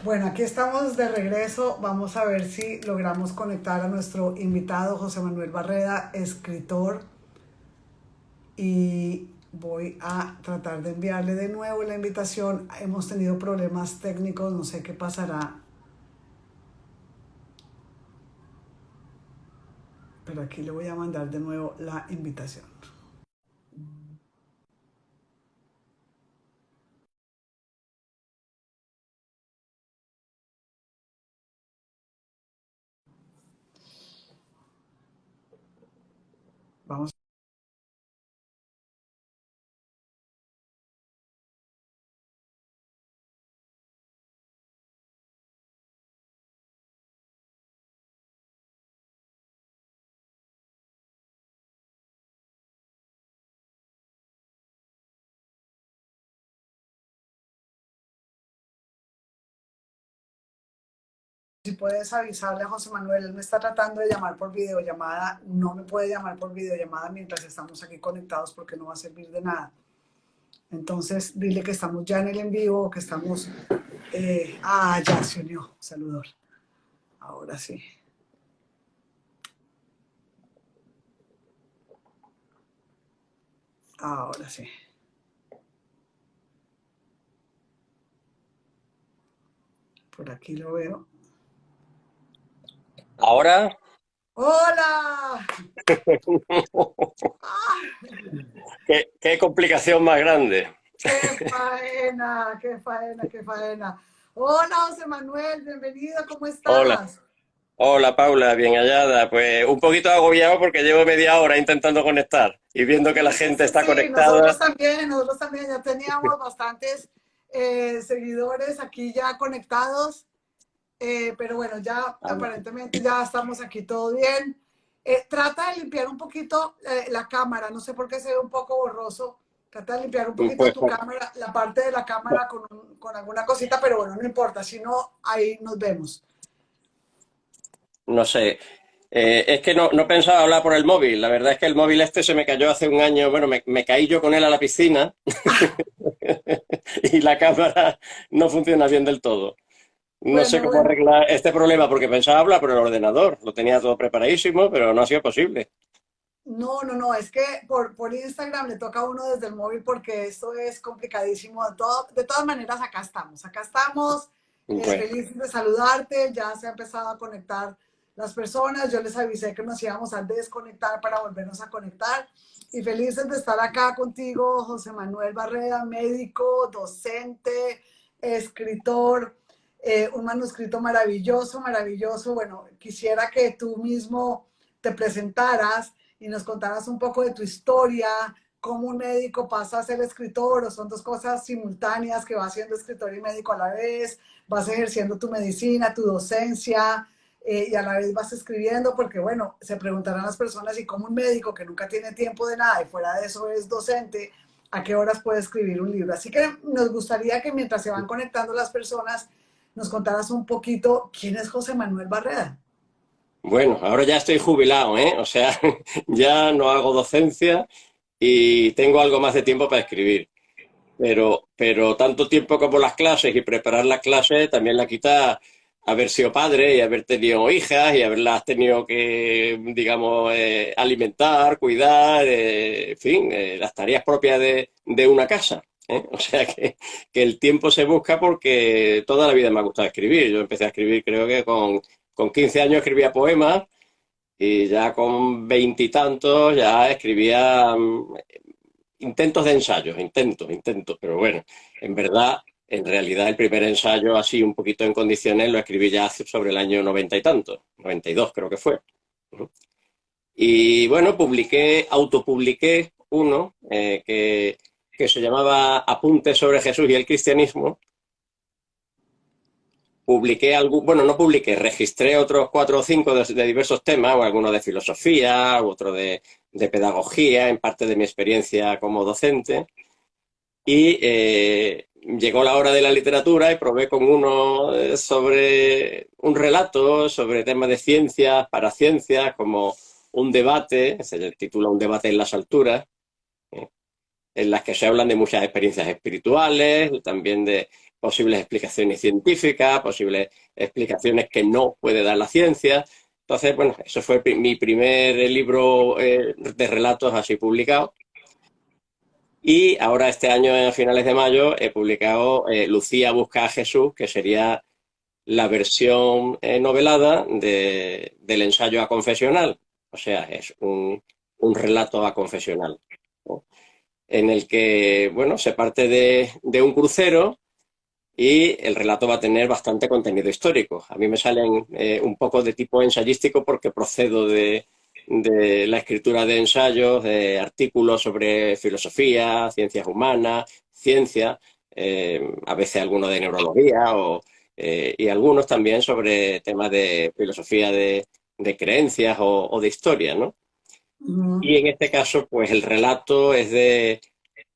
Bueno, aquí estamos de regreso. Vamos a ver si logramos conectar a nuestro invitado José Manuel Barreda, escritor, y voy a tratar de enviarle de nuevo la invitación. Hemos tenido problemas técnicos, no sé qué pasará, pero aquí le voy a mandar de nuevo la invitación. Vamos. Si puedes avisarle a José Manuel, él me está tratando de llamar por videollamada, no me puede llamar por videollamada mientras estamos aquí conectados porque no va a servir de nada. Entonces, dile que estamos ya en el en vivo, que estamos... ya se unió, saludor. Ahora sí. Ahora sí. Por aquí lo veo. Ahora, ¡Hola! ¿qué complicación más grande? ¡Qué faena! ¡Qué faena! ¡Qué faena! Hola, José Manuel, bienvenido, ¿cómo Hola, estás? hola Paula, bien hallada. Pues un poquito agobiado porque llevo media hora intentando conectar y viendo que la Sí, sí, gente sí, está sí, nosotros conectada. también, nosotros también ya teníamos bastantes seguidores aquí ya conectados. Pero bueno, ya aparentemente ya estamos aquí todo bien. Trata de limpiar un poquito la cámara, no sé por qué se ve un poco borroso. Trata de limpiar un poquito Pues tu cámara, la parte de la cámara con alguna cosita, pero bueno, no importa, si no, ahí nos vemos. no sé. Es que no pensaba hablar por el móvil. La verdad es que el móvil este se me cayó hace un año. Bueno, me caí yo con él a la piscina y la cámara no funciona bien del todo. No sé Bueno, cómo bueno, arreglar este problema porque pensaba hablar por el ordenador. Lo tenía todo preparadísimo, pero no ha sido posible. no, no, no, es que por Instagram le toca a uno desde el móvil porque esto es complicadísimo. De todas maneras, acá estamos, Bueno. felices de saludarte, ya se ha empezado a conectar las personas, yo les avisé que nos íbamos a desconectar para volvernos a conectar y felices de estar acá contigo, José Manuel Barrera, médico, docente, escritor, un manuscrito maravilloso, maravilloso. Bueno, quisiera que tú mismo te presentaras y nos contaras un poco de tu historia, cómo un médico pasa a ser escritor, o son dos cosas simultáneas que vas siendo escritor y médico a la vez, vas ejerciendo tu medicina, tu docencia, y a la vez vas escribiendo, porque bueno, se preguntarán las personas, y como un médico que nunca tiene tiempo de nada y fuera de eso es docente, ¿a qué horas puede escribir un libro? Así que nos gustaría que mientras se van conectando las personas, nos contaras un poquito quién es José Manuel Barreda. Bueno, ahora ya estoy jubilado, ¿eh? O sea, ya no hago docencia y tengo algo más de tiempo para escribir. Pero tanto tiempo como las clases y preparar las clases también la quita haber sido padre y haber tenido hijas y haberlas tenido que, digamos, alimentar, cuidar, en fin, las tareas propias de una casa. ¿Eh? O sea que el tiempo se busca porque toda la vida me ha gustado escribir. Yo empecé a escribir, creo que con 15 años escribía poemas y ya con veintitantos ya escribía intentos de ensayos, intentos, pero bueno, en realidad el primer ensayo así un poquito en condiciones lo escribí ya sobre el año noventa y tanto, 92 creo que fue. Y bueno, autopubliqué uno que se llamaba Apuntes sobre Jesús y el cristianismo. Publiqué algún, bueno, no publiqué, registré otros cuatro o cinco de diversos temas, o algunos de filosofía, otro de pedagogía, en parte de mi experiencia como docente. Y llegó la hora de la literatura y probé con uno sobre un relato sobre temas de ciencias, para ciencias, como un debate, se titula Un debate en las alturas, en las que se hablan de muchas experiencias espirituales, también posibles explicaciones científicas, posibles explicaciones que no puede dar la ciencia. Entonces, bueno, eso fue mi primer libro de relatos así publicado. Y ahora este año, a finales de mayo, he publicado Lucía busca a Jesús, que sería la versión novelada del ensayo a confesional. O sea, es un relato a confesional, ¿no? En el que, bueno, se parte de un crucero y el relato va a tener bastante contenido histórico. A mí me salen un poco de tipo ensayístico porque procedo de la escritura de ensayos, de artículos sobre filosofía, ciencias humanas, ciencia, a veces algunos de neurología y algunos también sobre temas de filosofía de creencias o de historia, ¿no? Ujú. Y en este caso, pues el relato es de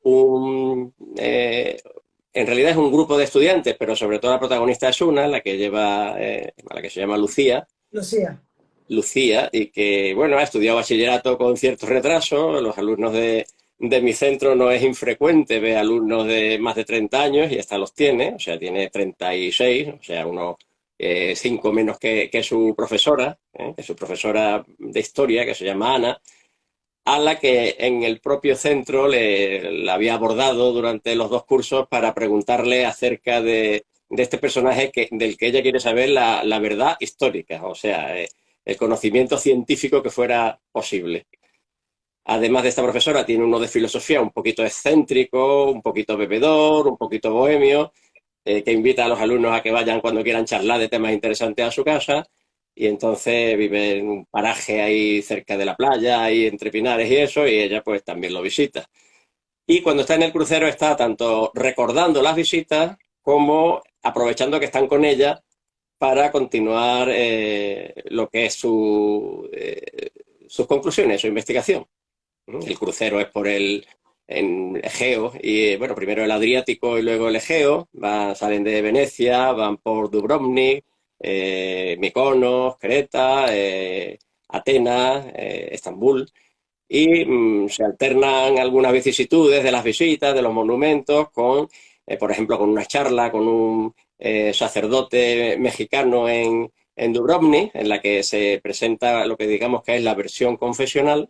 un... en realidad es un grupo de estudiantes, pero sobre todo la protagonista es una, la que lleva, la que se llama Lucía, Lucía. Lucía, y que, bueno, ha estudiado bachillerato con cierto retraso. Los alumnos de mi centro no es infrecuente ver alumnos de más de 30 años y hasta los tiene, o sea, tiene 36, o sea, unos 5 menos que su profesora, que su profesora de historia, que se llama Ana, a la que en el propio centro la había abordado durante los dos cursos para preguntarle acerca de este personaje del que ella quiere saber la verdad histórica, o sea, el conocimiento científico que fuera posible. Además de esta profesora, tiene uno de filosofía un poquito excéntrico, un poquito bebedor, un poquito bohemio, que invita a los alumnos a que vayan cuando quieran charlar de temas interesantes a su casa. Y entonces vive en un paraje ahí cerca de la playa, ahí entre pinares y eso, y ella pues también lo visita. Y cuando está en el crucero está tanto recordando las visitas como aprovechando que están con ella para continuar lo que es sus conclusiones, su investigación. El crucero es por en Egeo, y bueno, primero el Adriático y luego el Egeo, salen de Venecia, van por Dubrovnik, Mykonos, Creta, Atenas, Estambul, y se alternan algunas vicisitudes de las visitas, de los monumentos, por ejemplo, con una charla con un sacerdote mexicano en Dubrovnik, en la que se presenta lo que digamos que es la versión confesional,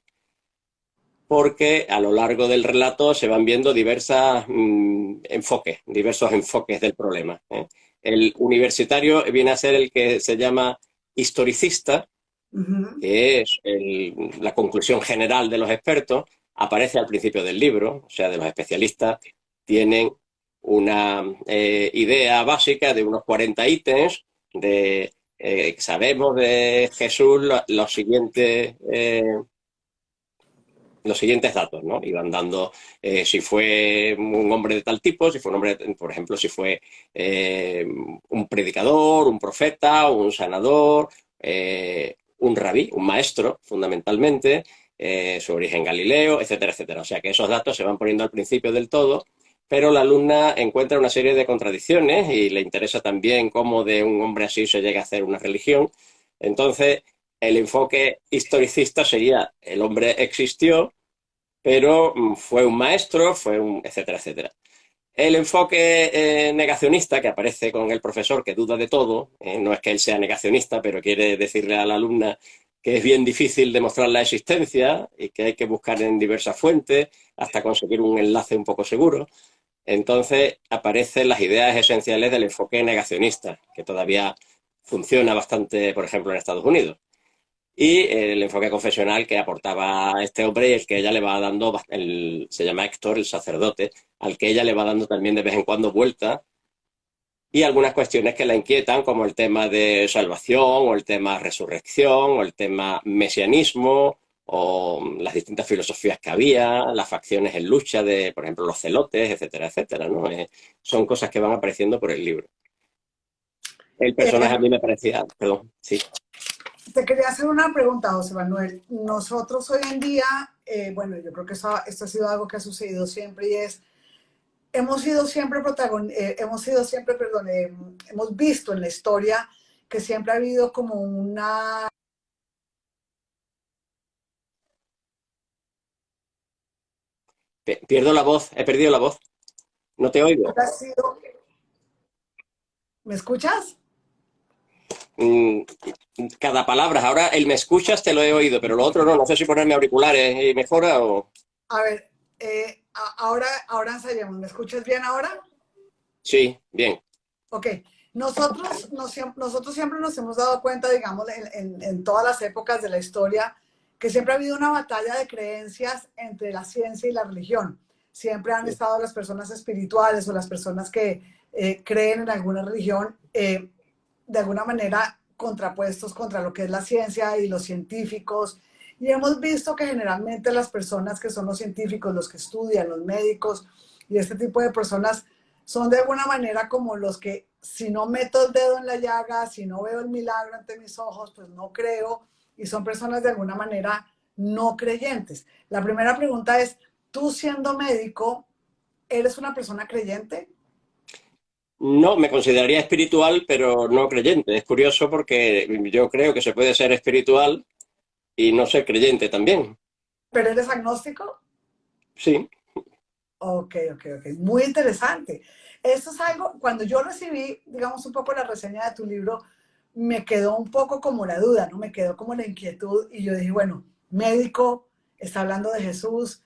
porque a lo largo del relato se van viendo diversos enfoques del problema, ¿eh? El universitario viene a ser el que se llama historicista, Ujú. que es la conclusión general de los expertos, aparece al principio del libro, o sea, de los especialistas tienen una idea básica de unos 40 ítems, sabemos de Jesús los siguientes datos, ¿no? Iban dando si fue un hombre de tal tipo, si fue un hombre, por ejemplo, si fue un predicador, un profeta, un sanador, un rabí, un maestro, fundamentalmente, su origen galileo, etcétera, etcétera. O sea que esos datos se van poniendo al principio del todo, pero la alumna encuentra una serie de contradicciones y le interesa también cómo de un hombre así se llega a hacer una religión. Entonces, el enfoque historicista sería el hombre existió, pero fue un maestro, etcétera, etcétera. El enfoque negacionista que aparece con el profesor que duda de todo, no es que él sea negacionista, pero quiere decirle a la alumna que es bien difícil demostrar la existencia y que hay que buscar en diversas fuentes hasta conseguir un enlace un poco seguro. Entonces aparecen las ideas esenciales del enfoque negacionista, que todavía funciona bastante, por ejemplo, en Estados Unidos, y el enfoque confesional que aportaba este hombre y el que ella le va dando, se llama Héctor, el sacerdote, al que ella le va dando también de vez en cuando vuelta, y algunas cuestiones que la inquietan, como el tema de salvación, o el tema resurrección, o el tema mesianismo, o las distintas filosofías que había, las facciones en lucha de, por ejemplo, los celotes, etcétera, etcétera, ¿no? Son cosas que van apareciendo por el libro. El personaje a Eh, mí me parecía, perdón, sí. Te quería hacer una pregunta, José Manuel. Nosotros hoy en día, bueno, yo creo que esto ha sido algo que ha sucedido siempre y es, perdón, hemos visto en la historia que siempre ha habido como una, Pierdo la voz, he perdido la voz, no te oigo. ha sido, ¿Me escuchas? Mm, cada palabra. Ahora el me escuchas te lo he oído, pero lo otro no. No sé si ponerme auriculares y mejora o... A ver, ahora ensayemos. ¿Me escuchas bien ahora? Sí, bien. Ok. Nosotros siempre nos hemos dado cuenta, digamos, en todas las épocas de la historia, que siempre ha habido una batalla de creencias entre la ciencia y la religión. Siempre han estado las personas espirituales o las personas que creen en alguna religión, de alguna manera contrapuestos contra lo que es la ciencia y los científicos. Y hemos visto que generalmente las personas que son los científicos, los que estudian, los médicos y este tipo de personas son de alguna manera como los que si no meto el dedo en la llaga, si no veo el milagro ante mis ojos, pues no creo, y son personas de alguna manera no creyentes. La primera pregunta es, tú siendo médico, ¿eres una persona creyente? No, me consideraría espiritual, pero no creyente. Es curioso porque yo creo que se puede ser espiritual y no ser creyente también. ¿Pero eres agnóstico? Sí, Ok. Muy interesante. Esto es algo, cuando yo recibí, digamos, un poco la reseña de tu libro, me quedó un poco como la duda, ¿no? Me quedó como la inquietud y yo dije, bueno, médico, está hablando de Jesús,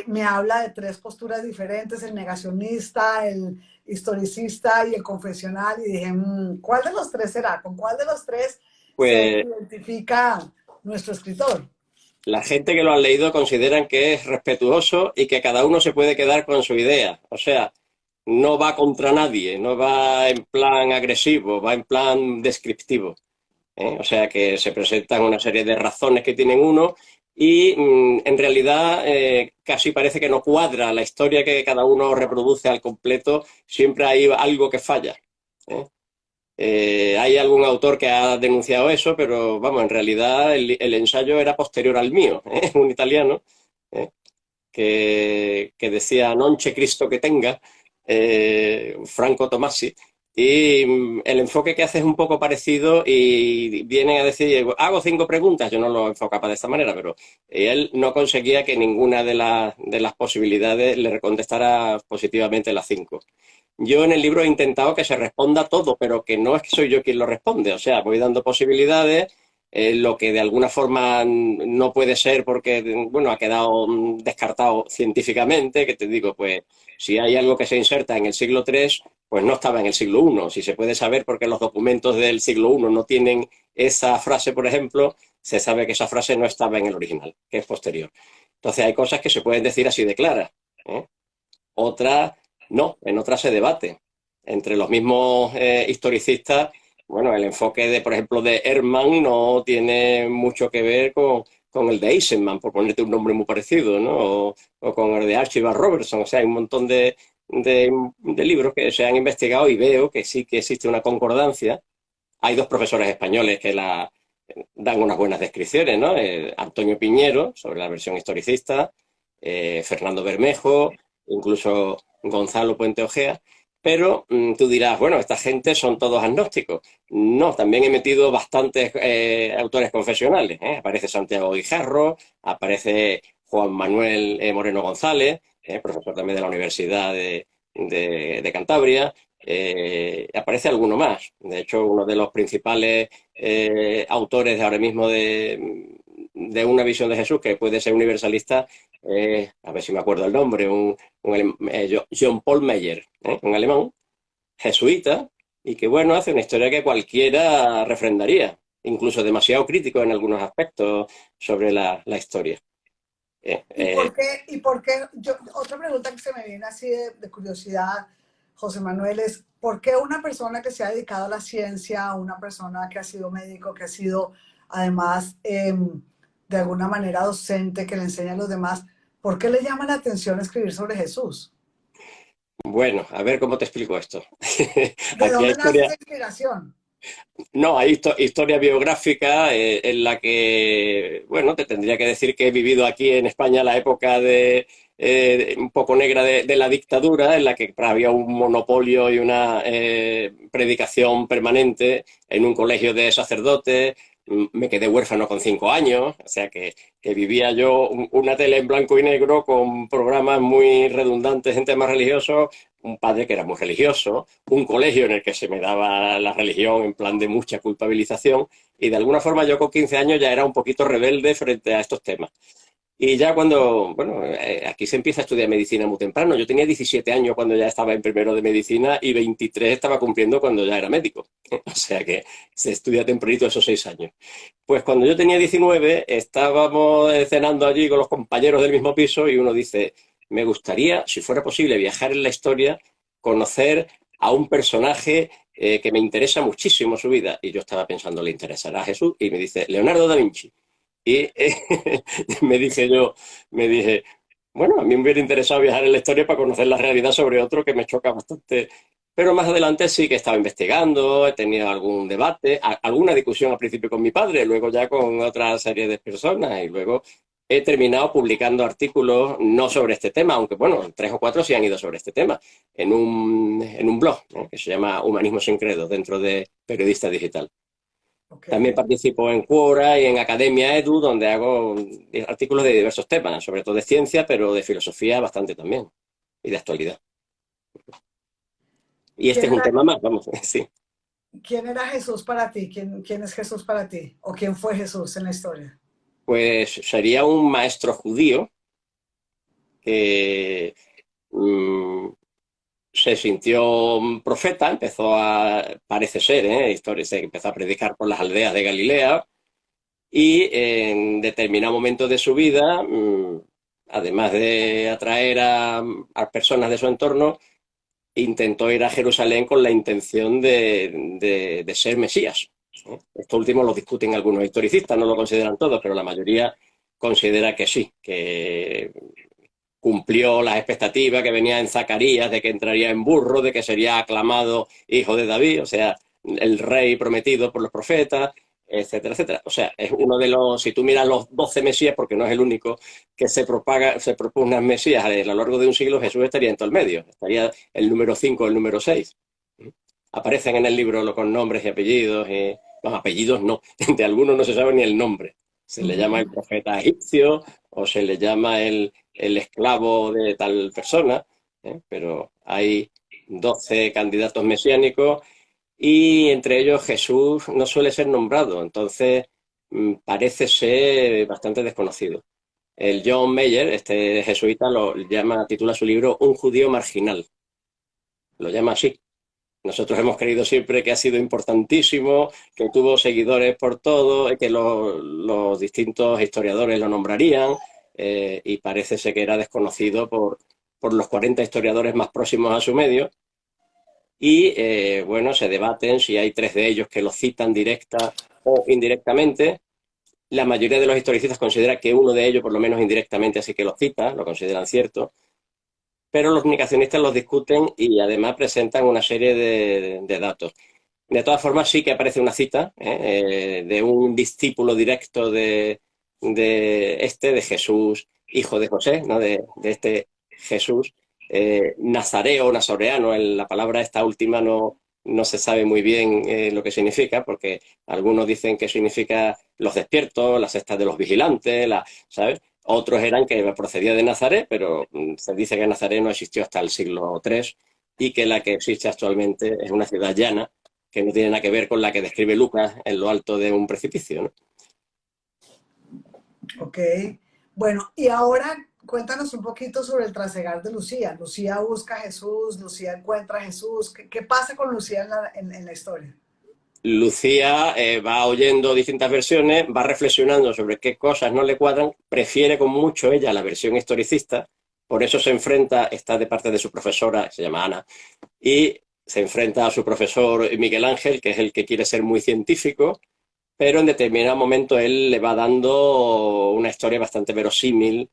me habla de tres posturas diferentes, el negacionista, el historicista y el confesional, y dije, ¿cuál de los tres será? ¿Con cuál de los tres se pues identifica nuestro escritor? la gente que lo ha leído consideran que es respetuoso y que cada uno se puede quedar con su idea. O sea, no va contra nadie, no va en plan agresivo, va en plan descriptivo. ¿Eh? O sea que se presentan una serie de razones que tienen uno y en realidad casi parece que no cuadra la historia que cada uno reproduce al completo, siempre hay algo que falla. ¿Eh? Hay algún autor que ha denunciado eso, pero vamos, en realidad el ensayo era posterior al mío, ¿eh? Un italiano, ¿eh? Que decía non c'è Cristo que tenga, Franco Tomasi, y el enfoque que hace es un poco parecido y viene a decir, hago 5 preguntas, yo no lo enfocaba de esta manera, pero él no conseguía que ninguna de las posibilidades le contestara positivamente las 5. Yo en el libro he intentado que se responda todo, pero que no es que soy yo quien lo responde. O sea, voy dando posibilidades, lo que de alguna forma no puede ser porque, bueno, ha quedado descartado científicamente, que te digo, pues si hay algo que se inserta en el siglo III, pues no estaba en el siglo I. Si se puede saber porque los documentos del siglo I no tienen esa frase, por ejemplo, se sabe que esa frase no estaba en el original, que es posterior. Entonces hay cosas que se pueden decir así de claras, ¿eh? Otras no, en otras se debate. Entre los mismos historicistas, bueno, el enfoque de, por ejemplo, de Ehrman no tiene mucho que ver con el de Eisenman, por ponerte un nombre muy parecido, ¿no? O con el de Archibald Robertson. O sea, hay un montón de libros que se han investigado y veo que sí que existe una concordancia. Hay 2 profesores españoles que dan unas buenas descripciones, ¿no? Antonio Piñero, sobre la versión historicista, Fernando Bermejo, incluso Gonzalo Puente Ojea, pero tú dirás, bueno, esta gente son todos agnósticos. No, también he metido bastantes autores confesionales, ¿eh? Aparece Santiago Guijarro, aparece Juan Manuel Moreno González, profesor también de la Universidad de Cantabria, aparece alguno más. De hecho, uno de los principales autores de ahora mismo de una visión de Jesús que puede ser universalista, a ver si me acuerdo el nombre, John Paul Meyer, un alemán, jesuita, y que bueno, hace una historia que cualquiera refrendaría, incluso demasiado crítico en algunos aspectos sobre la historia. Eh, ¿Y eh, por qué? Otra pregunta que se me viene así de curiosidad, José Manuel, es ¿por qué una persona que se ha dedicado a la ciencia, una persona que ha sido médico, que ha sido además de alguna manera docente, que le enseña a los demás, ¿por qué le llama la atención escribir sobre Jesús? bueno, a ver cómo te explico esto. ¿De Aquí hay dónde nace historia. esa inspiración? No, hay historia biográfica en la que, bueno, te tendría que decir que he vivido aquí en España la época un poco negra de la dictadura, en la que había un monopolio y una predicación permanente en un colegio de sacerdotes. Me quedé huérfano con 5 años, o sea que vivía yo una tele en blanco y negro con programas muy redundantes en temas religiosos, un padre que era muy religioso, un colegio en el que se me daba la religión en plan de mucha culpabilización, y de alguna forma yo con 15 años ya era un poquito rebelde frente a estos temas. Y ya cuando, bueno, aquí se empieza a estudiar medicina muy temprano. Yo tenía 17 años cuando ya estaba en primero de medicina y 23 estaba cumpliendo cuando ya era médico. O sea que se estudia tempranito esos 6 años. Pues cuando yo tenía 19 estábamos cenando allí con los compañeros del mismo piso y uno dice, me gustaría, si fuera posible, viajar en la historia, conocer a un personaje que me interesa muchísimo su vida. Y yo estaba pensando, ¿le interesará a Jesús? Y me dice, Leonardo da Vinci. Y me dije yo, me dije, bueno, a mí me hubiera interesado viajar en la historia para conocer la realidad sobre otro que me choca bastante. Pero más adelante sí que estaba investigando, he tenido algún debate, alguna discusión al principio con mi padre, luego ya con otra serie de personas y luego he terminado publicando artículos no sobre este tema, aunque bueno, 3 o 4 sí han ido sobre este tema, en un blog, ¿no?, que se llama Humanismo sin Credo, dentro de Periodista Digital. Ok. También participo en Quora y en Academia Edu, donde hago artículos de diversos temas, sobre todo de ciencia, pero de filosofía bastante también, y de actualidad. Y este ¿Quién es un era, tema más, vamos, sí. quién era Jesús para ti? ¿Quién es Jesús para ti? ¿O quién fue Jesús en la historia? Pues sería un maestro judío que mm, se sintió profeta, parece ser, historia, se empezó a predicar por las aldeas de Galilea y en determinado momento de su vida, además de atraer a personas de su entorno, intentó ir a Jerusalén con la intención de ser Mesías. Esto último lo discuten algunos historicistas, no lo consideran todos, pero la mayoría considera que sí, que cumplió las expectativas que venía en Zacarías de que entraría en burro, de que sería aclamado hijo de David, o sea, el rey prometido por los profetas, etcétera, etcétera. O sea, es uno de los, si tú miras los 12 Mesías, porque no es el único que se propugnan Mesías a lo largo de un siglo, Jesús estaría en todo el medio, estaría el número 5, el número 6. Aparecen en el libro con nombres y apellidos, los apellidos no, de algunos no se sabe ni el nombre. Se le llama el Ujú. profeta egipcio o se le llama el esclavo de tal persona, pero hay 12 candidatos mesiánicos y entre ellos Jesús no suele ser nombrado, entonces parece ser bastante desconocido. El John Mayer, este jesuita, titula su libro Un judío marginal, lo llama así. Nosotros hemos creído siempre que ha sido importantísimo, que tuvo seguidores por todo, que los distintos historiadores lo nombrarían, y parece ser que era desconocido por los 40 historiadores más próximos a su medio. Y bueno, se debaten si hay 3 de ellos que lo citan directa o indirectamente. La mayoría de los historicistas considera que uno de ellos, por lo menos indirectamente, así que lo cita, lo consideran cierto, pero los negacionistas los discuten y además presentan una serie de datos. De todas formas, sí que aparece una cita de un discípulo directo de Jesús, hijo de José, ¿no?, de este Jesús, nazareo o nazoreano. La palabra esta última no se sabe muy bien lo que significa, porque algunos dicen que significa los despiertos, las cestas de los vigilantes, ¿sabes? Otros eran que procedía de Nazaret, pero se dice que Nazaret no existió hasta el siglo III y que la que existe actualmente es una ciudad llana que no tiene nada que ver con la que describe Lucas en lo alto de un precipicio, ¿no? Ok. Bueno, y ahora cuéntanos un poquito sobre el trasegar de Lucía. Lucía busca a Jesús, Lucía encuentra a Jesús. ¿Qué pasa con Lucía en la historia? Lucía va oyendo distintas versiones, va reflexionando sobre qué cosas no le cuadran, prefiere con mucho ella la versión historicista, por eso se enfrenta, está de parte de su profesora, se llama Ana, y se enfrenta a su profesor Miguel Ángel, que es el que quiere ser muy científico, pero en determinado momento él le va dando una historia bastante verosímil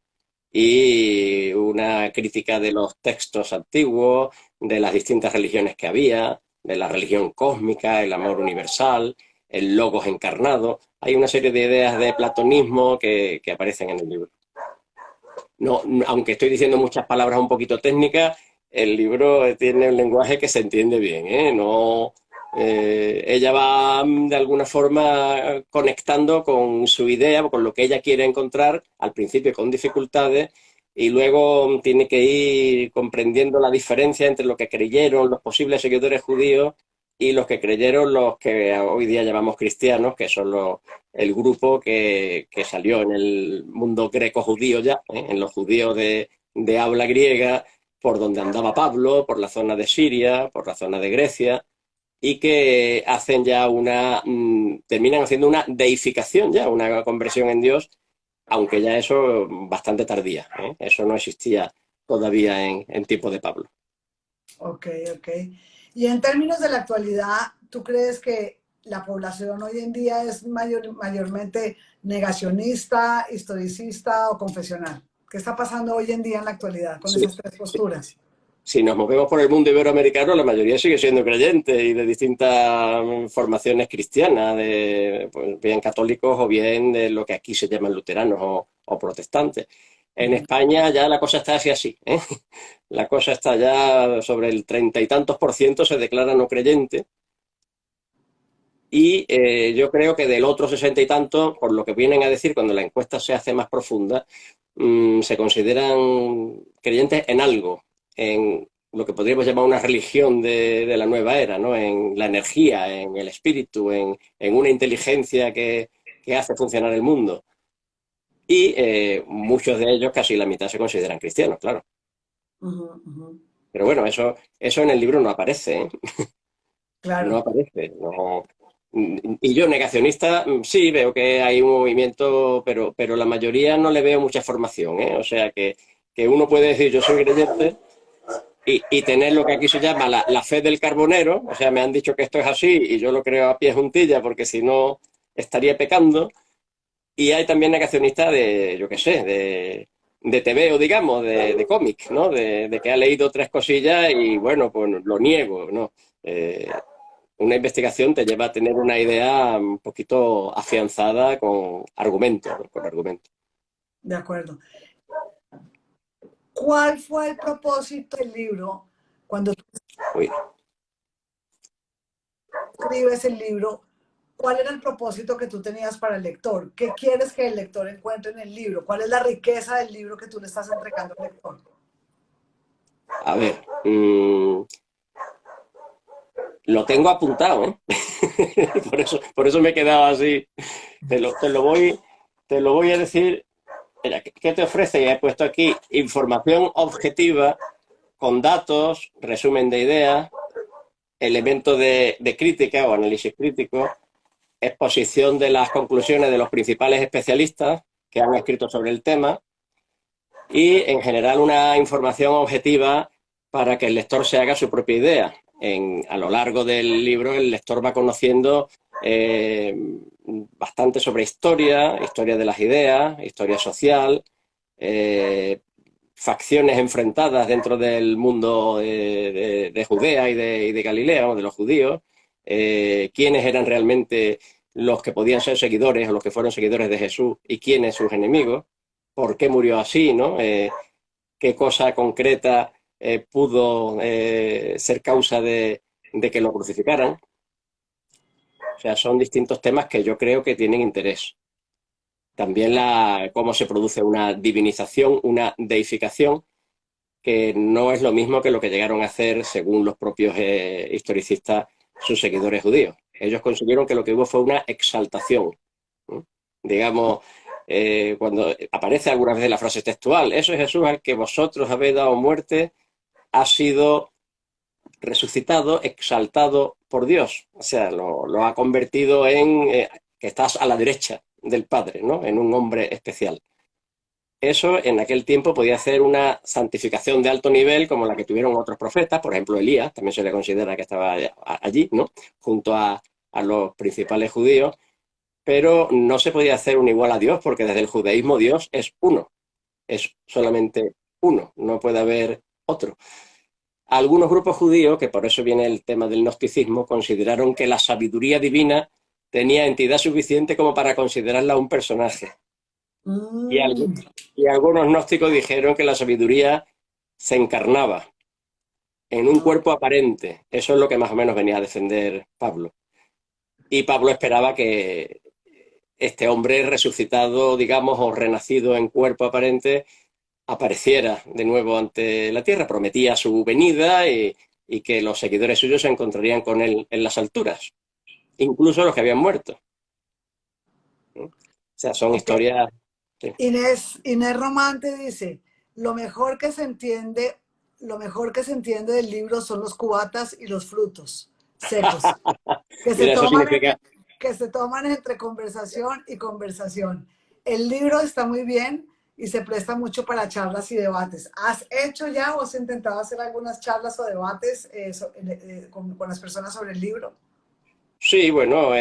y una crítica de los textos antiguos, de las distintas religiones que había, de la religión cósmica, el amor universal, el logos encarnado. Hay una serie de ideas de platonismo que aparecen en el libro. No, aunque estoy diciendo muchas palabras un poquito técnicas, el libro tiene un lenguaje que se entiende bien, ¿eh? No, Ella va de alguna forma conectando con su idea, con lo que ella quiere encontrar, al principio con dificultades, y luego tiene que ir comprendiendo la diferencia entre lo que creyeron los posibles seguidores judíos y los que creyeron los que hoy día llamamos cristianos, que son el grupo que salió en el mundo greco-judío ya, en los judíos de habla griega, por donde andaba Pablo, por la zona de Siria, por la zona de Grecia, y que hacen ya terminan haciendo una deificación ya, una conversión en Dios, aunque ya eso bastante tardía, ¿eh? Eso no existía todavía en tiempo de Pablo. Ok, ok. Y en términos de la actualidad, ¿tú crees que la población hoy en día es mayormente negacionista, historicista o confesional? ¿Qué está pasando hoy en día en la actualidad con Sí, esas tres sí. posturas? Si nos movemos por el mundo iberoamericano, la mayoría sigue siendo creyente y de distintas formaciones cristianas, pues, bien católicos o bien de lo que aquí se llaman luteranos o protestantes. En España ya la cosa está así, ¿eh? La cosa está ya sobre el 30 y tantos % se declara no creyente. Y yo creo que del otro 60 y tantos, por lo que vienen a decir cuando la encuesta se hace más profunda, se consideran creyentes en algo, en lo que podríamos llamar una religión de la nueva era, ¿no? En la energía, en el espíritu, en una inteligencia que hace funcionar el mundo. Y muchos de ellos, casi la mitad, se consideran cristianos, claro. Ujú, ujú. Pero bueno, eso en el libro no aparece, ¿eh? No Claro. aparece, no. Y yo, negacionista, sí veo que hay un movimiento, pero la mayoría no le veo mucha formación, ¿eh? O sea que uno puede decir yo soy creyente y tener lo que aquí se llama la fe del carbonero, o sea, me han dicho que esto es así y yo lo creo a pie juntilla porque si no estaría pecando. Y hay también negacionistas de, yo qué sé, de TVO, digamos, de cómic, ¿no? De que ha leído tres cosillas y bueno, pues lo niego, ¿no? Una investigación te lleva a tener una idea un poquito afianzada con argumentos, ¿no? Con argumentos. De acuerdo. ¿Cuál fue el propósito del libro cuando tú Uy, escribes el libro? ¿Cuál era el propósito que tú tenías para el lector? ¿Qué quieres que el lector encuentre en el libro? ¿Cuál es la riqueza del libro que tú le estás entregando al lector? a ver, lo tengo apuntado, ¿eh? Por eso me he quedado así. Te lo, te lo voy, te lo voy a decir. Mira, ¿qué te ofrece? Y he puesto aquí información objetiva con datos, resumen de ideas, elementos de crítica o análisis crítico, exposición de las conclusiones de los principales especialistas que han escrito sobre el tema y, en general, una información objetiva para que el lector se haga su propia idea. A lo largo del libro el lector va conociendo bastante sobre historia, historia de las ideas, historia social, facciones enfrentadas dentro del mundo de Judea y de Galilea, o de los judíos, quiénes eran realmente los que podían ser seguidores o los que fueron seguidores de Jesús y quiénes sus enemigos, por qué murió así, ¿no? Qué cosa concreta pudo ser causa de que lo crucificaran. O sea, son distintos temas que yo creo que tienen interés. También cómo se produce una divinización, una deificación, que no es lo mismo que lo que llegaron a hacer, según los propios historicistas, sus seguidores judíos. Ellos consiguieron que lo que hubo fue una exaltación, ¿no? Digamos, cuando aparece algunas veces la frase textual, eso es Jesús al que vosotros habéis dado muerte, ha sido resucitado, exaltado por Dios. O sea, lo ha convertido en que estás a la derecha del Padre, ¿no? En un hombre especial. Eso en aquel tiempo podía hacer una santificación de alto nivel como la que tuvieron otros profetas, por ejemplo Elías, también se le considera que estaba allí, ¿no? Junto a los principales judíos, pero no se podía hacer un igual a Dios porque desde el judaísmo Dios es uno, es solamente uno, no puede haber otro. Algunos grupos judíos, que por eso viene el tema del gnosticismo, consideraron que la sabiduría divina tenía entidad suficiente como para considerarla un personaje. Y, Mm, y algunos gnósticos dijeron que la sabiduría se encarnaba. en un No. cuerpo aparente. Eso es lo que más o menos venía a defender Pablo. Y Pablo esperaba que este hombre resucitado, digamos, o renacido en cuerpo aparente, apareciera de nuevo ante la tierra. Prometía su venida y que los seguidores suyos se encontrarían con él en las alturas, incluso los que habían muerto. ¿No? O sea, son Ok. historias... Sí. Inés Romante dice, lo mejor que se entiende del libro son los cubatas y los frutos secos, que se Mira, eso toman, significa... que se toman entre conversación y conversación. El libro está muy bien y se presta mucho para charlas y debates. ¿Has hecho ya o has intentado hacer algunas charlas o debates con las personas sobre el libro? Sí, bueno,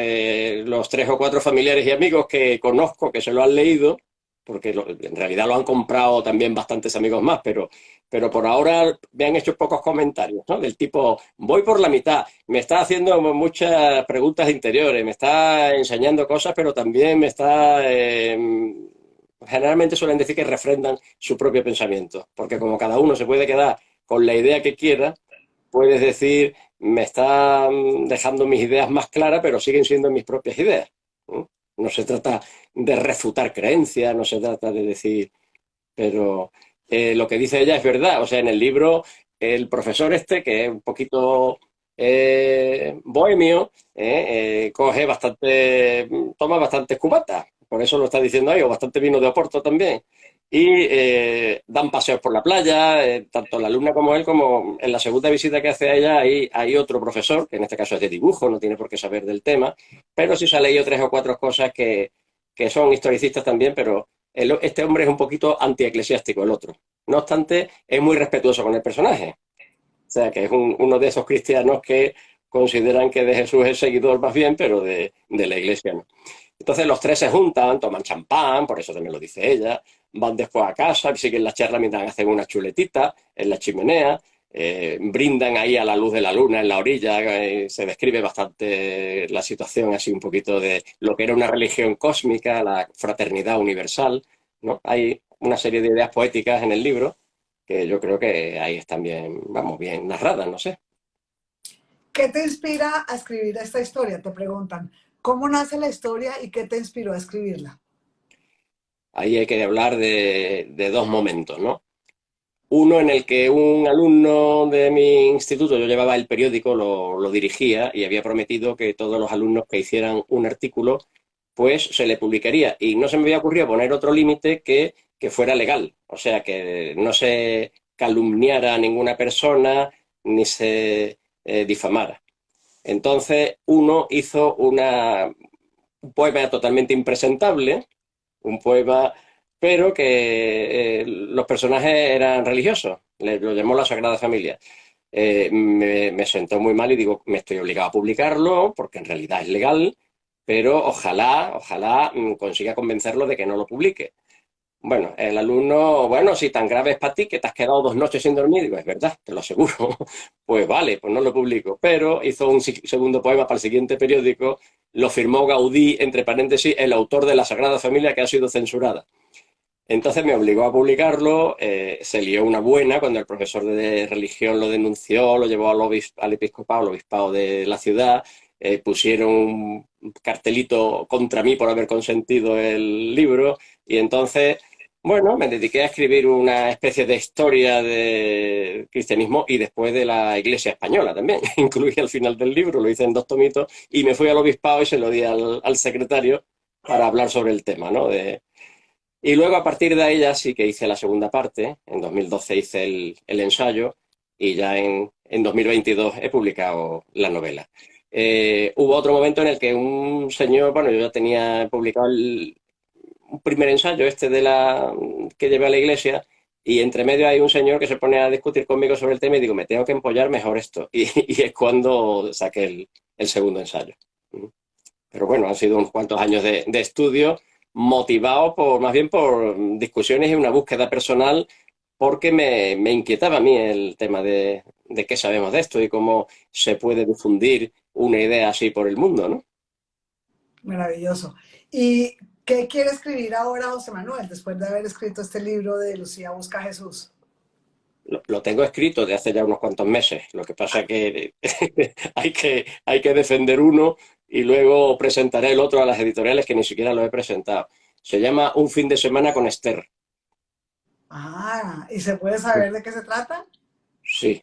los 3 o 4 familiares y amigos que conozco que se lo han leído, porque en realidad lo han comprado también bastantes amigos más, pero por ahora me han hecho pocos comentarios, ¿no? Del tipo, voy por la mitad, me está haciendo muchas preguntas interiores, me está enseñando cosas, pero también me está... generalmente suelen decir que refrendan su propio pensamiento, porque como cada uno se puede quedar con la idea que quiera, puedes decir, me están dejando mis ideas más claras, pero siguen siendo mis propias ideas. ¿No? No se trata de refutar creencias, no se trata de decir, pero lo que dice ella es verdad. O sea, en el libro, el profesor este, que es un poquito bohemio, coge bastante, toma bastantes cubatas, por eso lo está diciendo ahí, o bastante vino de Oporto también. Y dan paseos por la playa, tanto la alumna como él, como en la segunda visita que hace a ella, hay otro profesor, que en este caso es de dibujo, no tiene por qué saber del tema, pero sí se ha leído 3 o 4 cosas que son historicistas también, pero este hombre es un poquito antieclesiástico, el otro. No obstante, es muy respetuoso con el personaje. O sea, que es uno de esos cristianos que consideran que de Jesús es seguidor más bien, pero de la iglesia no. Entonces los tres se juntan, toman champán, por eso también lo dice ella, van después a casa, siguen la charla mientras hacen una chuletita en la chimenea, brindan ahí a la luz de la luna en la orilla, se describe bastante la situación así un poquito de lo que era una religión cósmica, la fraternidad universal, ¿no? Hay una serie de ideas poéticas en el libro que yo creo que ahí están bien, vamos, bien narradas, no sé. ¿Qué te inspira a escribir esta historia? Te preguntan. ¿Cómo nace la historia y qué te inspiró a escribirla? Ahí hay que hablar de 2 momentos, ¿no? Uno en el que un alumno de mi instituto, yo llevaba el periódico, lo dirigía y había prometido que todos los alumnos que hicieran un artículo, pues se le publicaría. Y no se me había ocurrido poner otro límite que fuera legal, o sea, que no se calumniara a ninguna persona ni se difamara. Entonces, uno hizo un poema totalmente impresentable, un poema, pero que los personajes eran religiosos, lo llamó la Sagrada Familia. Me sentó muy mal y digo, me estoy obligado a publicarlo porque en realidad es legal, pero ojalá consiga convencerlo de que no lo publique. Bueno, el alumno, bueno, si tan grave es para ti que te has quedado 2 noches sin dormir, digo, es verdad, te lo aseguro. Pues vale, pues no lo publico. Pero hizo un segundo poema para el siguiente periódico, lo firmó Gaudí, entre paréntesis, el autor de la Sagrada Familia que ha sido censurada. Entonces me obligó a publicarlo, se lió una buena cuando el profesor de religión lo denunció, lo llevó al episcopado, al obispado de la ciudad, pusieron un cartelito contra mí por haber consentido el libro y entonces, bueno, me dediqué a escribir una especie de historia del cristianismo y después de la Iglesia española también. Incluí al final del libro, lo hice en 2 tomitos y me fui al obispado y se lo di al secretario para hablar sobre el tema, ¿no? Y luego a partir de ahí ya sí que hice la segunda parte, en 2012 hice el ensayo y ya en 2022 he publicado la novela. Hubo otro momento en el que un señor, bueno, yo ya tenía publicado un primer ensayo, este que llevé a la iglesia, y entre medio hay un señor que se pone a discutir conmigo sobre el tema y digo, me tengo que empollar mejor esto. Y es cuando saqué el segundo ensayo. Pero bueno, han sido unos cuantos años de estudio motivados más bien por discusiones y una búsqueda personal, porque me inquietaba a mí el tema de qué sabemos de esto y cómo se puede difundir una idea así por el mundo, ¿no? Maravilloso. ¿Y qué quiere escribir ahora José Manuel después de haber escrito este libro de Lucía Busca a Jesús? Lo tengo escrito de hace ya unos cuantos meses. Lo que pasa que hay que defender uno y luego presentaré el otro a las editoriales que ni siquiera lo he presentado. Se llama Un fin de semana con Esther. Ah, ¿y se puede saber de qué se trata? Sí.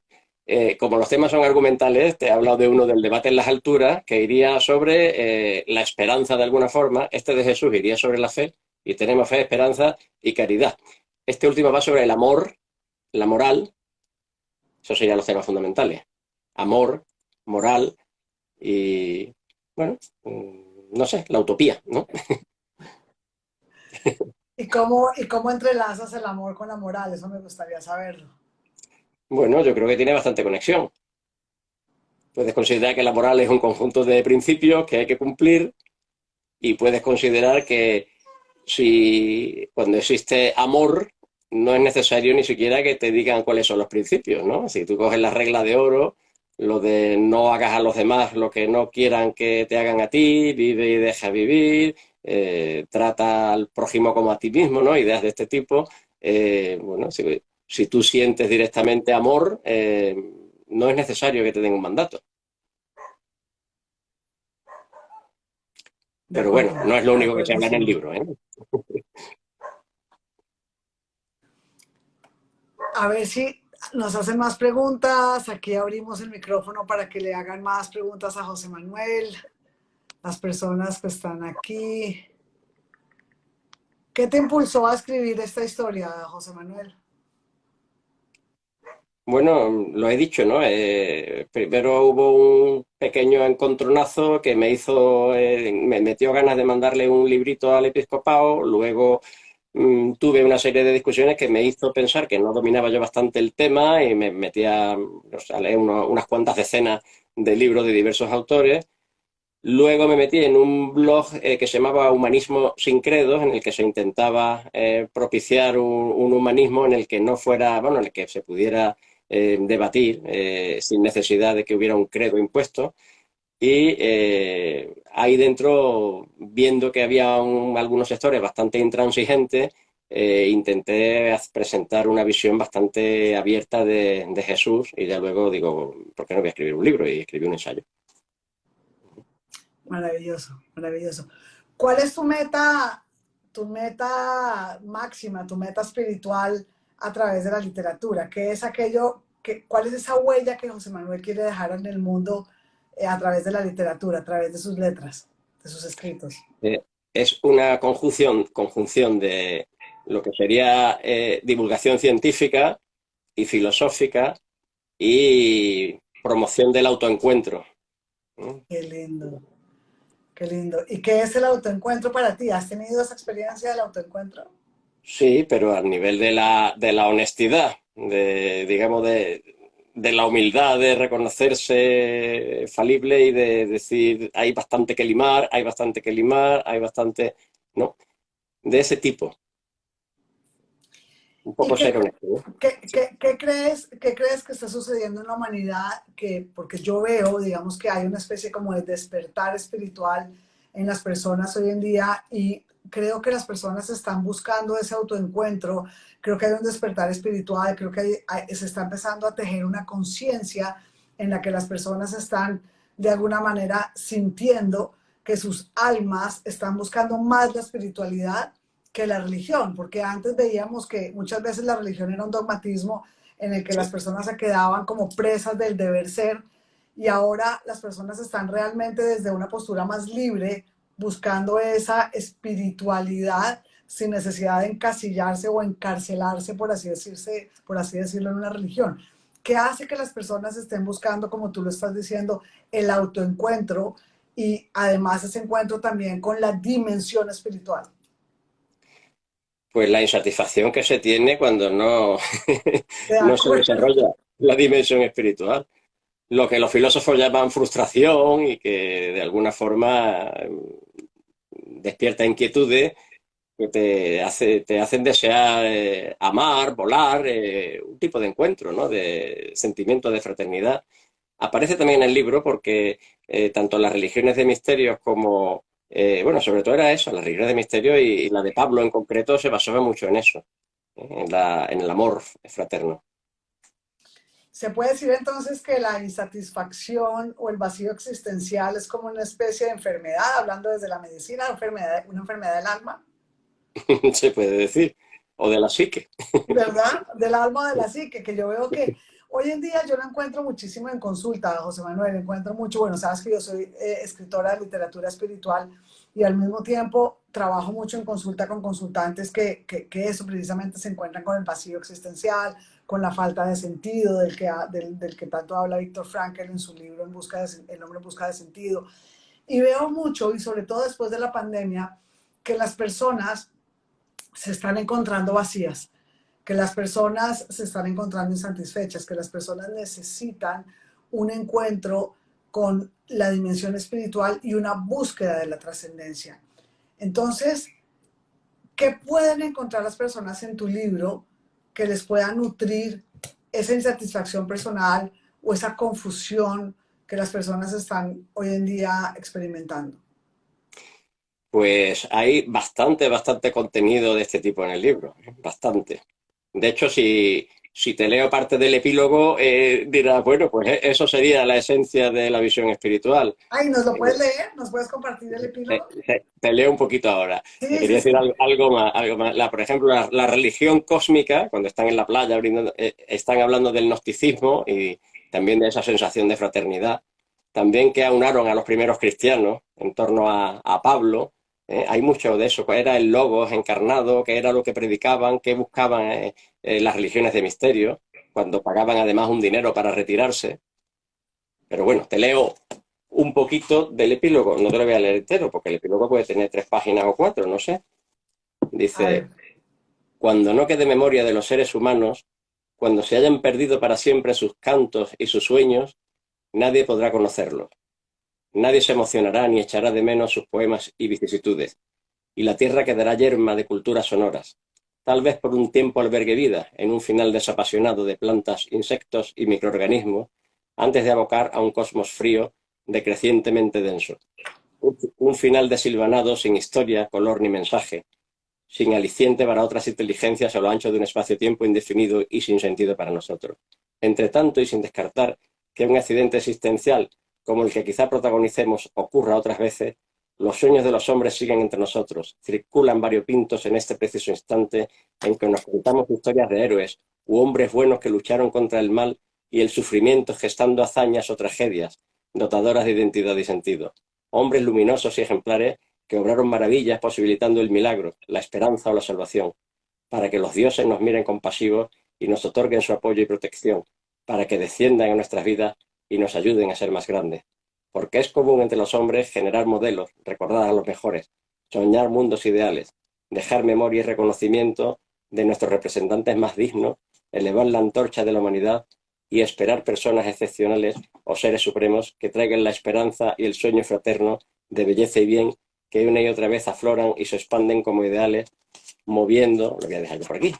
Como los temas son argumentales, te he hablado de uno del debate en las alturas, que iría sobre la esperanza de alguna forma. Este de Jesús iría sobre la fe, y tenemos fe, esperanza y caridad. Este último va sobre el amor, la moral, esos serían los temas fundamentales. Amor, moral y, bueno, no sé, la utopía, ¿no? Y cómo entrelazas el amor con la moral? Eso me gustaría saberlo. Bueno, yo creo que tiene bastante conexión. Puedes considerar que la moral es un conjunto de principios que hay que cumplir, y puedes considerar que si cuando existe amor no es necesario ni siquiera que te digan cuáles son los principios, ¿no? Si tú coges la regla de oro, lo de no hagas a los demás lo que no quieran que te hagan a ti, vive y deja vivir, trata al prójimo como a ti mismo, ¿no? Ideas de este tipo. Bueno, si tú sientes directamente amor, no es necesario que te den un mandato. Pero bueno, no es lo De único que se acuerdo, habla en sí. el libro, ¿eh? A ver si nos hacen más preguntas. Aquí abrimos el micrófono para que le hagan más preguntas a José Manuel, las personas que están aquí. ¿Qué te impulsó a escribir esta historia, José Manuel? Bueno, lo he dicho, ¿no? Primero hubo un pequeño encontronazo que me metió ganas de mandarle un librito al episcopado. Luego tuve una serie de discusiones que me hizo pensar que no dominaba yo bastante el tema y me metía, o sea, a leer unas cuantas decenas de libros de diversos autores. Luego me metí en un blog que se llamaba Humanismo sin credos, en el que se intentaba propiciar un humanismo en el que no fuera, bueno, en el que se pudiera debatir sin necesidad de que hubiera un credo impuesto. Y ahí dentro, viendo que había algunos sectores bastante intransigentes, intenté presentar una visión bastante abierta de Jesús, y ya luego digo, ¿por qué no voy a escribir un libro? Y escribí un ensayo. Maravilloso, maravilloso. ¿Cuál es tu meta máxima, tu meta espiritual a través de la literatura? ¿Qué es aquello, cuál es esa huella que José Manuel quiere dejar en el mundo a través de la literatura, a través de sus letras, de sus escritos? Es una conjunción de lo que sería divulgación científica y filosófica y promoción del autoencuentro, ¿no? Qué lindo, qué lindo. ¿Y qué es el autoencuentro para ti? ¿Has tenido esa experiencia del autoencuentro? Sí, pero al nivel de la honestidad, digamos, de la humildad, de reconocerse falible y de decir, hay bastante que limar, hay bastante que limar, hay bastante, ¿no? De ese tipo. Un ¿Y poco ser honesto, ¿no? qué crees que está sucediendo en la humanidad? Porque yo veo, digamos, que hay una especie como de despertar espiritual en las personas hoy en día y creo que las personas están buscando ese autoencuentro, creo que hay un despertar espiritual, creo que se está empezando a tejer una conciencia en la que las personas están de alguna manera sintiendo que sus almas están buscando más la espiritualidad que la religión, porque antes veíamos que muchas veces la religión era un dogmatismo en el que las Sí. personas se quedaban como presas del deber ser y ahora las personas están realmente desde una postura más libre buscando esa espiritualidad sin necesidad de encasillarse o encarcelarse, por así decirlo, en una religión. ¿Qué hace que las personas estén buscando, como tú lo estás diciendo, el autoencuentro y además ese encuentro también con la dimensión espiritual? Pues la insatisfacción que se tiene cuando De no se acuerdo. desarrolla la dimensión espiritual. Lo que los filósofos llaman frustración y que de alguna forma despierta inquietudes que te hacen desear amar, volar, un tipo de encuentro, ¿no? De sentimiento de fraternidad. Aparece también en el libro porque tanto las religiones de misterios como, bueno, sobre todo era eso, las religiones de misterio y la de Pablo en concreto se basaba mucho en eso, en el amor fraterno. ¿Se puede decir entonces que la insatisfacción o el vacío existencial es como una especie de enfermedad, hablando desde la medicina, una enfermedad del alma? se puede decir, o de la psique. ¿Verdad? Del alma de la psique, que yo veo que hoy en día yo lo encuentro muchísimo en consulta, José Manuel, encuentro mucho, bueno, sabes que yo soy escritora de literatura espiritual y al mismo tiempo trabajo mucho en consulta con consultantes que eso precisamente se encuentran con el vacío existencial, con la falta de sentido del que tanto habla Víctor Frankl en su libro El hombre en busca de sentido. Y veo mucho, y sobre todo después de la pandemia, que las personas se están encontrando vacías, que las personas se están encontrando insatisfechas, que las personas necesitan un encuentro con la dimensión espiritual y una búsqueda de la trascendencia. Entonces, ¿qué pueden encontrar las personas en tu libro que les pueda nutrir esa insatisfacción personal o esa confusión que las personas están hoy en día experimentando? Pues hay bastante contenido de este tipo en el libro, ¿eh? Bastante. De hecho, si te leo parte del epílogo, dirás, bueno, pues eso sería la esencia de la visión espiritual. Ay, ¿nos lo Eh, puedes leer? ¿Nos puedes compartir el epílogo? te leo un poquito ahora. Te Sí, quería sí, decir sí. algo más. Algo más. Por ejemplo, la religión cósmica, cuando están en la playa, están hablando del gnosticismo y también de esa sensación de fraternidad. También que aunaron a los primeros cristianos en torno a Pablo. Hay mucho de eso. ¿Cuál era el logos encarnado? ¿Qué era lo que predicaban? ¿Qué buscaban las religiones de misterio? Cuando pagaban además un dinero para retirarse. Pero bueno, te leo un poquito del epílogo. No te lo voy a leer entero, porque el epílogo puede tener 3 páginas o 4, no sé. A ver, Dice, cuando no quede memoria de los seres humanos, cuando se hayan perdido para siempre sus cantos y sus sueños, nadie podrá conocerlos. Nadie se emocionará ni echará de menos sus poemas y vicisitudes, y la tierra quedará yerma de culturas sonoras. Tal vez por un tiempo albergue vida, en un final desapasionado de plantas, insectos y microorganismos, antes de abocar a un cosmos frío, decrecientemente denso. Un final desilvanado sin historia, color ni mensaje, sin aliciente para otras inteligencias a lo ancho de un espacio-tiempo indefinido y sin sentido para nosotros. Entre tanto, y sin descartar que un accidente existencial como el que quizá protagonicemos ocurra otras veces, los sueños de los hombres siguen entre nosotros, circulan variopintos en este preciso instante en que nos contamos historias de héroes u hombres buenos que lucharon contra el mal y el sufrimiento gestando hazañas o tragedias, dotadoras de identidad y sentido. Hombres luminosos y ejemplares que obraron maravillas posibilitando el milagro, la esperanza o la salvación, para que los dioses nos miren compasivos y nos otorguen su apoyo y protección, para que desciendan en nuestras vidas y nos ayuden a ser más grandes. Porque es común entre los hombres generar modelos, recordar a los mejores, soñar mundos ideales, dejar memoria y reconocimiento de nuestros representantes más dignos, elevar la antorcha de la humanidad y esperar personas excepcionales o seres supremos que traigan la esperanza y el sueño fraterno de belleza y bien que una y otra vez afloran y se expanden como ideales, moviendo, lo voy a dejar yo por aquí,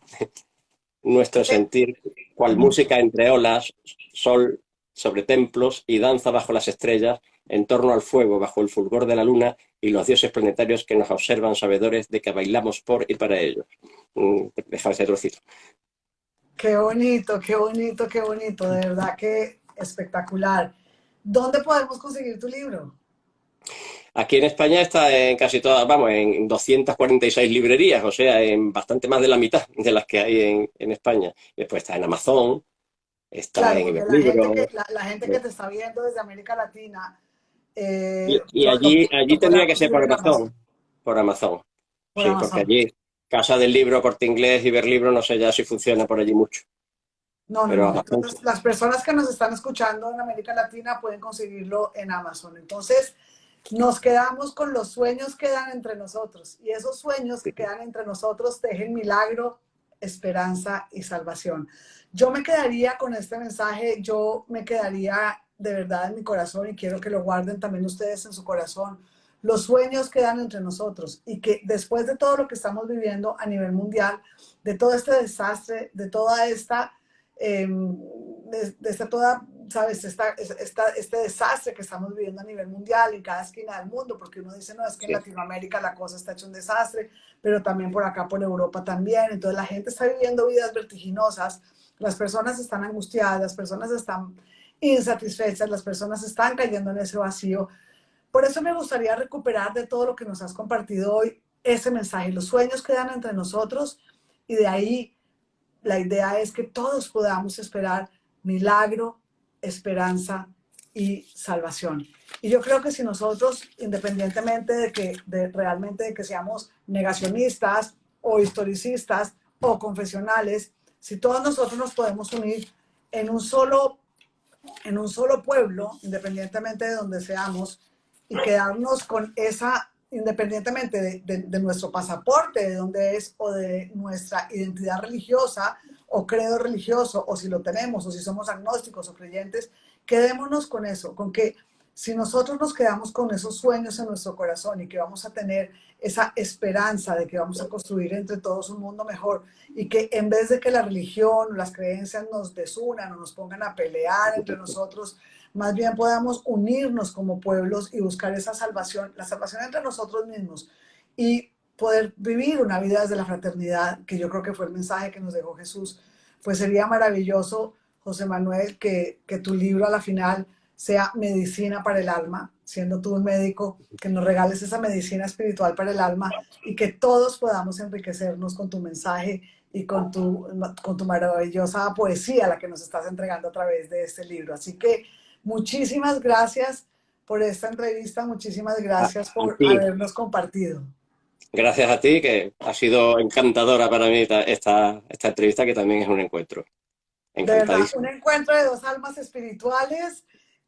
nuestro sentir, cual música entre olas, sol sobre templos y danza bajo las estrellas, en torno al fuego, bajo el fulgor de la luna y los dioses planetarios que nos observan sabedores de que bailamos por y para ellos. Deja ese trocito. qué bonito, qué bonito, qué bonito, de verdad que espectacular. ¿Dónde podemos conseguir tu libro? Aquí en España está en casi todas, vamos, en 246 librerías, o sea, en bastante más de la mitad de las que hay en España. Después está en Amazon, está Claro, en porque Iberlibro. la gente que te está viendo desde América Latina Y allí lo podrá tendría que ser conseguir en Amazon, Por Amazon. por Sí, porque Amazon. allí Casa del Libro, Corte Inglés, Iberlibro, no sé ya si funciona por allí mucho, No, no, pero no. Amazon sí. Entonces, las personas que nos están escuchando en América Latina pueden conseguirlo en Amazon. Entonces, nos quedamos con los sueños que quedan entre nosotros. Y esos sueños que quedan entre nosotros tejen milagro, esperanza y salvación. Yo me quedaría con este mensaje, yo me quedaría de verdad en mi corazón y quiero que lo guarden también ustedes en su corazón. Los sueños quedan entre nosotros y que después de todo lo que estamos viviendo a nivel mundial, de todo este desastre, de toda esta de esta toda, ¿sabes? Este desastre que estamos viviendo a nivel mundial en cada esquina del mundo, porque uno dice, no, es que en Sí. Latinoamérica la cosa está hecho un desastre, pero también por acá, por Europa también. Entonces la gente está viviendo vidas vertiginosas, Las personas están angustiadas, las personas están insatisfechas, las personas están cayendo en ese vacío. Por eso me gustaría recuperar de todo lo que nos has compartido hoy ese mensaje. Los sueños quedan entre nosotros y de ahí la idea es que todos podamos esperar milagro, esperanza y salvación. Y yo creo que si nosotros, independientemente realmente de que seamos negacionistas o historicistas o confesionales, si todos nosotros nos podemos unir en un solo, en un solo pueblo, independientemente de donde seamos, y quedarnos con esa, independientemente de nuestro pasaporte, de dónde es, o de nuestra identidad religiosa o credo religioso, o si lo tenemos, o si somos agnósticos o creyentes, quedémonos con eso, con que si nosotros nos quedamos con esos sueños en nuestro corazón y que vamos a tener esa esperanza de que vamos a construir entre todos un mundo mejor y que en vez de que la religión o las creencias nos desunan o nos pongan a pelear entre nosotros, más bien podamos unirnos como pueblos y buscar esa salvación, la salvación entre nosotros mismos y poder vivir una vida desde la fraternidad, que yo creo que fue el mensaje que nos dejó Jesús. Pues sería maravilloso, José Manuel, que tu libro a la final sea medicina para el alma, siendo tú un médico, que nos regales esa medicina espiritual para el alma y que todos podamos enriquecernos con tu mensaje y con tu maravillosa poesía, la que nos estás entregando a través de este libro. Así que muchísimas gracias por esta entrevista, muchísimas gracias A por ti. habernos compartido. Gracias a ti, que ha sido encantadora para mí esta entrevista, que también es un encuentro. De verdad, un Encantadísimo. encuentro de dos almas espirituales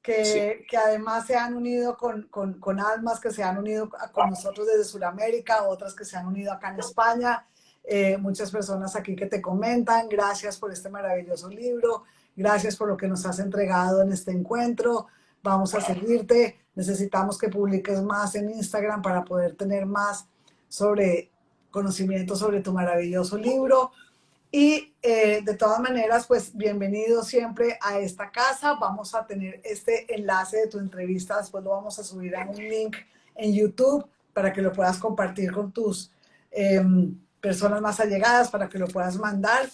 Sí. que además se han unido con almas que se han unido con nosotros desde Sudamérica, otras que se han unido acá en España, muchas personas aquí que te comentan, gracias por este maravilloso libro, gracias por lo que nos has entregado en este encuentro, vamos a seguirte, necesitamos que publiques más en Instagram para poder tener más sobre conocimiento sobre tu maravilloso libro. Y de todas maneras, pues bienvenido siempre a esta casa. Vamos a tener este enlace de tu entrevista, después lo vamos a subir a un link en YouTube para que lo puedas compartir con tus eh, personas más allegadas, para que lo puedas mandar.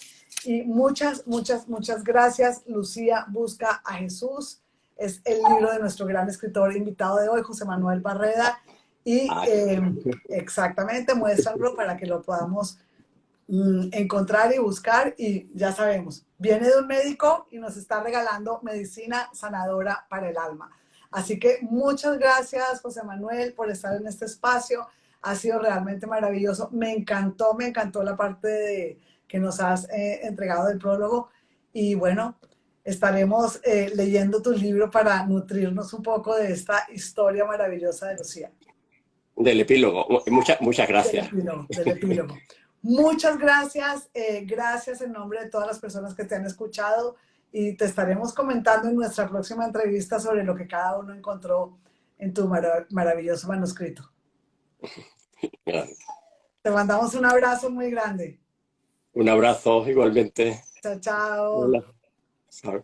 Y muchas, muchas, muchas gracias. Lucía busca a Jesús. Es el libro de nuestro gran escritor invitado de hoy, José Manuel Barreda. Y Ah, exactamente, muéstralo para que lo podamos encontrar y buscar y ya sabemos, viene de un médico y nos está regalando medicina sanadora para el alma. Así que muchas gracias, José Manuel, por estar en este espacio. Ha sido realmente maravilloso. Me encantó la parte que nos has entregado del prólogo. Y bueno, estaremos leyendo tu libro para nutrirnos un poco de esta historia maravillosa de Lucía. del epílogo. Muchas Del gracias. epílogo, del epílogo. Muchas gracias, gracias en nombre de todas las personas que te han escuchado y te estaremos comentando en nuestra próxima entrevista sobre lo que cada uno encontró en tu maravilloso manuscrito. Gracias. Te mandamos un abrazo muy grande. Un abrazo igualmente. Chao, chao. Hola.